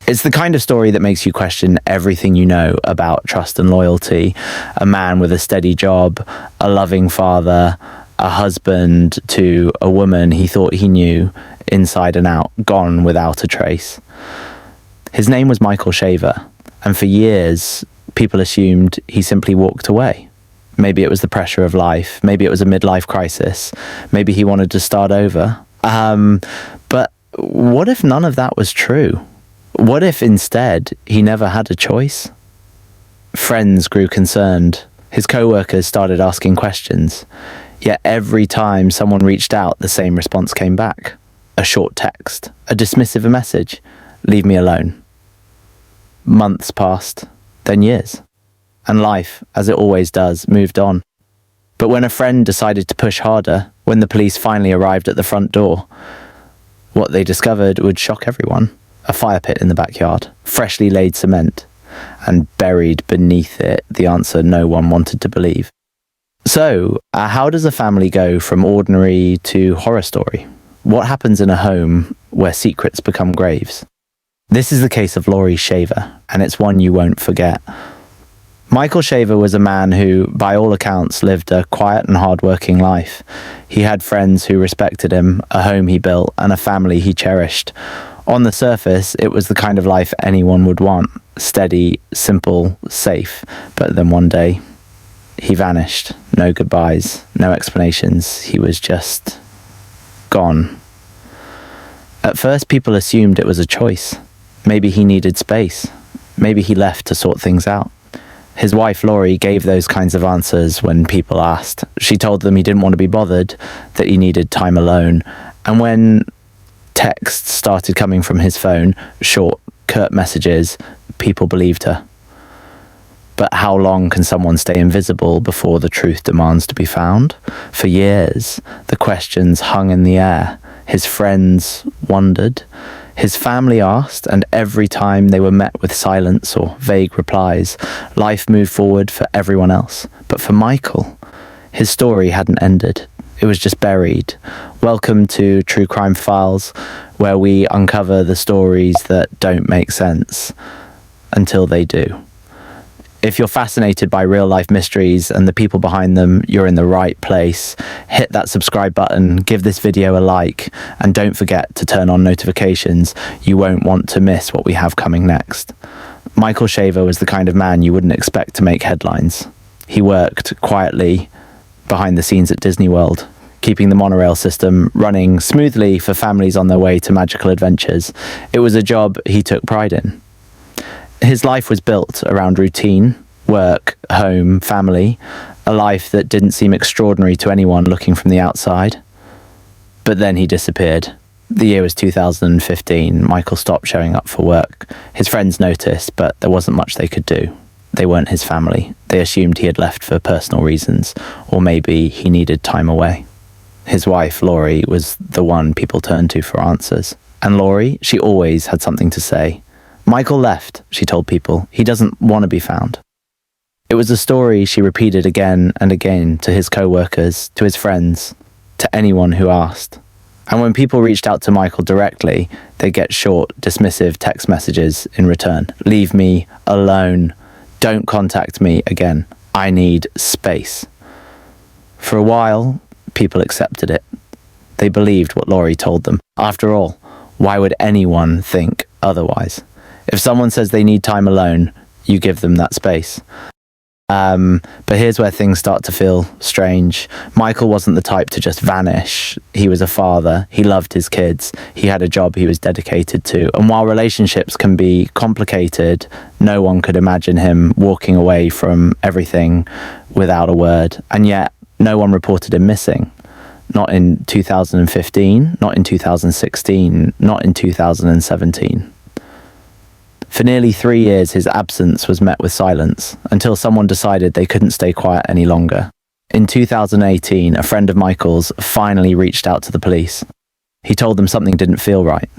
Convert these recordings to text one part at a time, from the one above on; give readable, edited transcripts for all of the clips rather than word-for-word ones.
It's the kind of story that makes you question everything you know about trust and loyalty. A man with a steady job, a loving father, a husband to a woman he thought he knew inside and out, gone without a trace. His name was Michael Shaver, and for years, people assumed he simply walked away. Maybe it was the pressure of life. Maybe it was a midlife crisis. Maybe he wanted to start over. But what if none of that was true? What if instead he never had a choice? Friends grew concerned. His co-workers started asking questions. Yet every time someone reached out, the same response came back. A short text, a dismissive message. Leave me alone. Months passed, then years. And life, as it always does, moved on. But when a friend decided to push harder, when the police finally arrived at the front door, what they discovered would shock everyone. A fire pit in the backyard, freshly laid cement, and buried beneath it the answer no one wanted to believe. So, how does a family go from ordinary to horror story? What happens in a home where secrets become graves? This is the case of Laurie Shaver, and it's one you won't forget. Michael Shaver was a man who, by all accounts, lived a quiet and hard-working life. He had friends who respected him, a home he built, and a family he cherished. On the surface, it was the kind of life anyone would want. Steady, simple, safe. But then one day, he vanished. No goodbyes, no explanations. He was just gone. At first, people assumed it was a choice. Maybe he needed space. Maybe he left to sort things out. His wife, Laurie, gave those kinds of answers when people asked. She told them he didn't want to be bothered, that he needed time alone. And when texts started coming from his phone, short, curt messages, people believed her. But how long can someone stay invisible before the truth demands to be found? For years, the questions hung in the air. His friends wondered. His family asked, and every time they were met with silence or vague replies, life moved forward for everyone else. But for Michael, his story hadn't ended. It was just buried. Welcome to True Crime Files, where we uncover the stories that don't make sense until they do. If you're fascinated by real-life mysteries and the people behind them, you're in the right place. Hit that subscribe button, give this video a like, and don't forget to turn on notifications. You won't want to miss what we have coming next. Michael Shaver was the kind of man you wouldn't expect to make headlines. He worked quietly behind the scenes at Disney World, keeping the monorail system running smoothly for families on their way to magical adventures. It was a job he took pride in. His life was built around routine, work, home, family, a life that didn't seem extraordinary to anyone looking from the outside. But then he disappeared. The year was 2015. Michael stopped showing up for work. His friends noticed, but there wasn't much they could do. They weren't his family. They assumed he had left for personal reasons, or maybe he needed time away. His wife, Laurie, was the one people turned to for answers. And Laurie, she always had something to say. Michael left, she told people. He doesn't want to be found. It was a story she repeated again and again to his co-workers, to his friends, to anyone who asked. And when people reached out to Michael directly, they'd get short, dismissive text messages in return. Leave me alone. Don't contact me again. I need space. For a while, people accepted it. They believed what Laurie told them. After all, why would anyone think otherwise? If someone says they need time alone, you give them that space. But here's where things start to feel strange. Michael wasn't the type to just vanish. He was a father. He loved his kids. He had a job he was dedicated to. And while relationships can be complicated, no one could imagine him walking away from everything without a word. And yet, no one reported him missing. Not in 2015, not in 2016, not in 2017. For nearly 3 years, his absence was met with silence, until someone decided they couldn't stay quiet any longer. In 2018, a friend of Michael's finally reached out to the police. He told them something didn't feel right.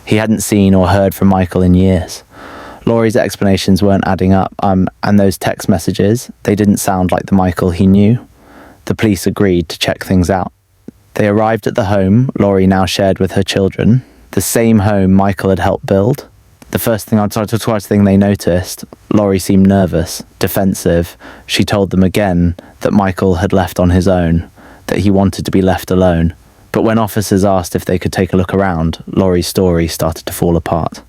He hadn't seen or heard from Michael in years. Laurie's explanations weren't adding up, and those text messages, they didn't sound like the Michael he knew. The police agreed to check things out. They arrived at the home Laurie now shared with her children, the same home Michael had helped build, The twice thing they noticed, Laurie seemed nervous, defensive. She told them again that Michael had left on his own, that he wanted to be left alone. But when officers asked if they could take a look around, Laurie's story started to fall apart.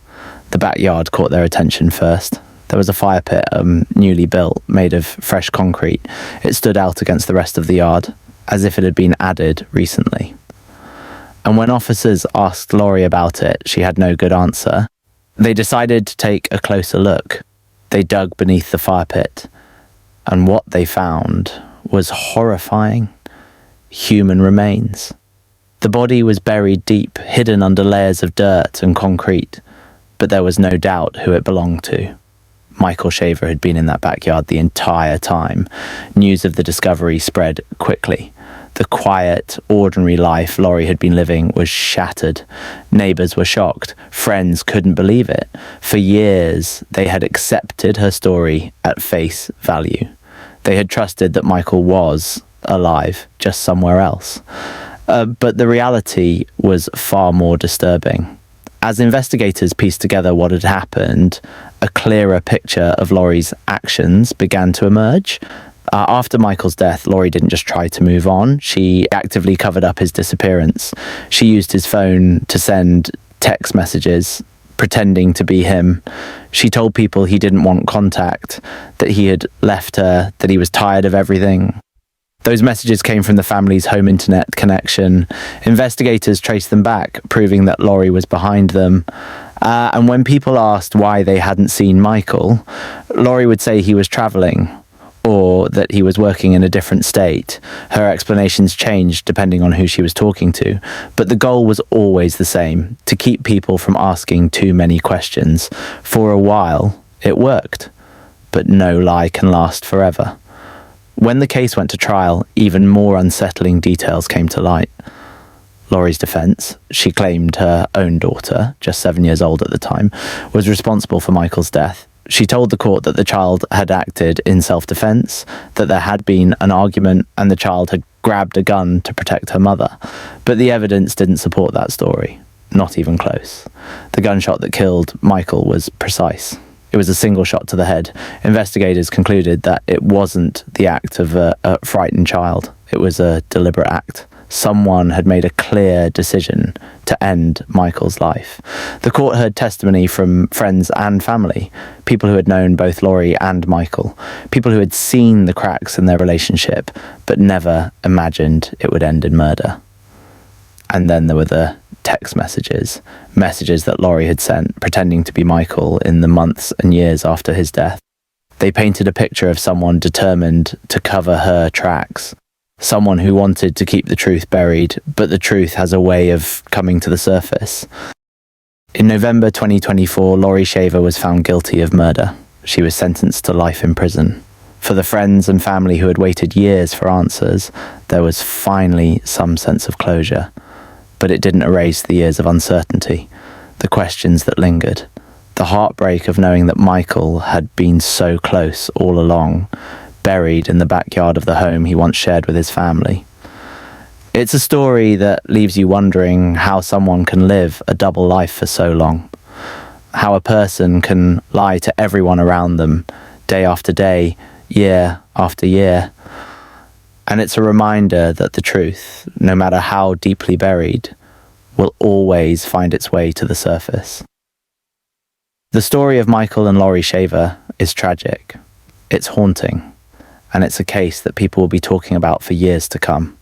The backyard caught their attention first. There was a fire pit, newly built, made of fresh concrete. It stood out against the rest of the yard, as if it had been added recently. And when officers asked Laurie about it, she had no good answer. They decided to take a closer look. They dug beneath the fire pit, and what they found was horrifying. Human remains. The body was buried deep, hidden under layers of dirt and concrete, but there was no doubt who it belonged to. Michael Shaver had been in that backyard the entire time. News of the discovery spread quickly. The quiet, ordinary life Laurie had been living was shattered. Neighbours were shocked. Friends couldn't believe it. For years, they had accepted her story at face value. They had trusted that Michael was alive, just somewhere else. But the reality was far more disturbing. As investigators pieced together what had happened, a clearer picture of Laurie's actions began to emerge. After Michael's death, Laurie didn't just try to move on. She actively covered up his disappearance. She used his phone to send text messages, pretending to be him. She told people he didn't want contact, that he had left her, that he was tired of everything. Those messages came from the family's home internet connection. Investigators traced them back, proving that Laurie was behind them. And when people asked why they hadn't seen Michael, Laurie would say he was travelling, or that he was working in a different state. Her explanations changed depending on who she was talking to, but the goal was always the same, to keep people from asking too many questions. For a while, it worked, but no lie can last forever. When the case went to trial, even more unsettling details came to light. Laurie's defence, she claimed her own daughter, just 7 years old at the time, was responsible for Michael's death. She told the court that the child had acted in self-defence, that there had been an argument and the child had grabbed a gun to protect her mother. But the evidence didn't support that story, not even close. The gunshot that killed Michael was precise. It was a single shot to the head. Investigators concluded that it wasn't the act of a frightened child. It was a deliberate act. Someone had made a clear decision to end Michael's life. The court heard testimony from friends and family, people who had known both Laurie and Michael, people who had seen the cracks in their relationship, but never imagined it would end in murder. And then there were the text messages that Laurie had sent, pretending to be Michael in the months and years after his death. They painted a picture of someone determined to cover her tracks, someone who wanted to keep the truth buried, but the truth has a way of coming to the surface. In November 2024, Laurie Shaver was found guilty of murder. She was sentenced to life in prison. For the friends and family who had waited years for answers, there was finally some sense of closure. But it didn't erase the years of uncertainty, the questions that lingered, the heartbreak of knowing that Michael had been so close all along, buried in the backyard of the home he once shared with his family. It's a story that leaves you wondering how someone can live a double life for so long, how a person can lie to everyone around them, day after day, year after year. And it's a reminder that the truth, no matter how deeply buried, will always find its way to the surface. The story of Michael and Laurie Shaver is tragic. It's haunting. And it's a case that people will be talking about for years to come.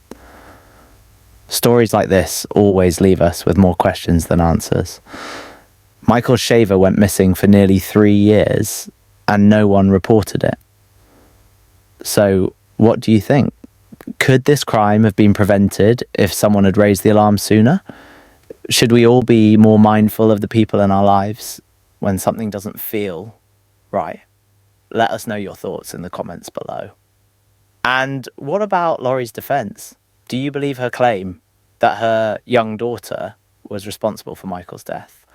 Stories like this always leave us with more questions than answers. Michael Shaver went missing for nearly 3 years, and no one reported it. So, what do you think? Could this crime have been prevented if someone had raised the alarm sooner? Should we all be more mindful of the people in our lives when something doesn't feel right? Let us know your thoughts in the comments below. And what about Laurie's defence? Do you believe her claim that her young daughter was responsible for Michael's death?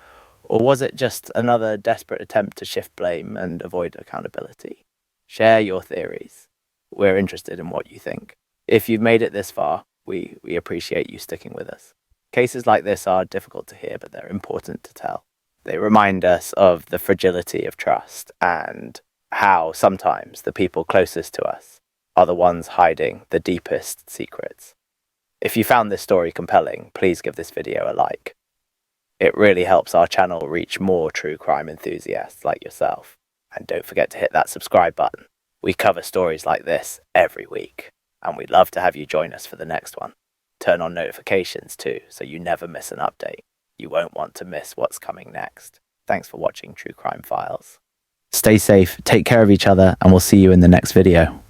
Or was it just another desperate attempt to shift blame and avoid accountability? Share your theories. We're interested in what you think. If you've made it this far, we appreciate you sticking with us. Cases like this are difficult to hear, but they're important to tell. They remind us of the fragility of trust and how sometimes the people closest to us are the ones hiding the deepest secrets. If you found this story compelling, please give this video a like. It really helps our channel reach more true crime enthusiasts like yourself. And don't forget to hit that subscribe button. We cover stories like this every week, and we'd love to have you join us for the next one. Turn on notifications too, so you never miss an update. You won't want to miss what's coming next. Thanks for watching True Crime Files. Stay safe, take care of each other, and we'll see you in the next video.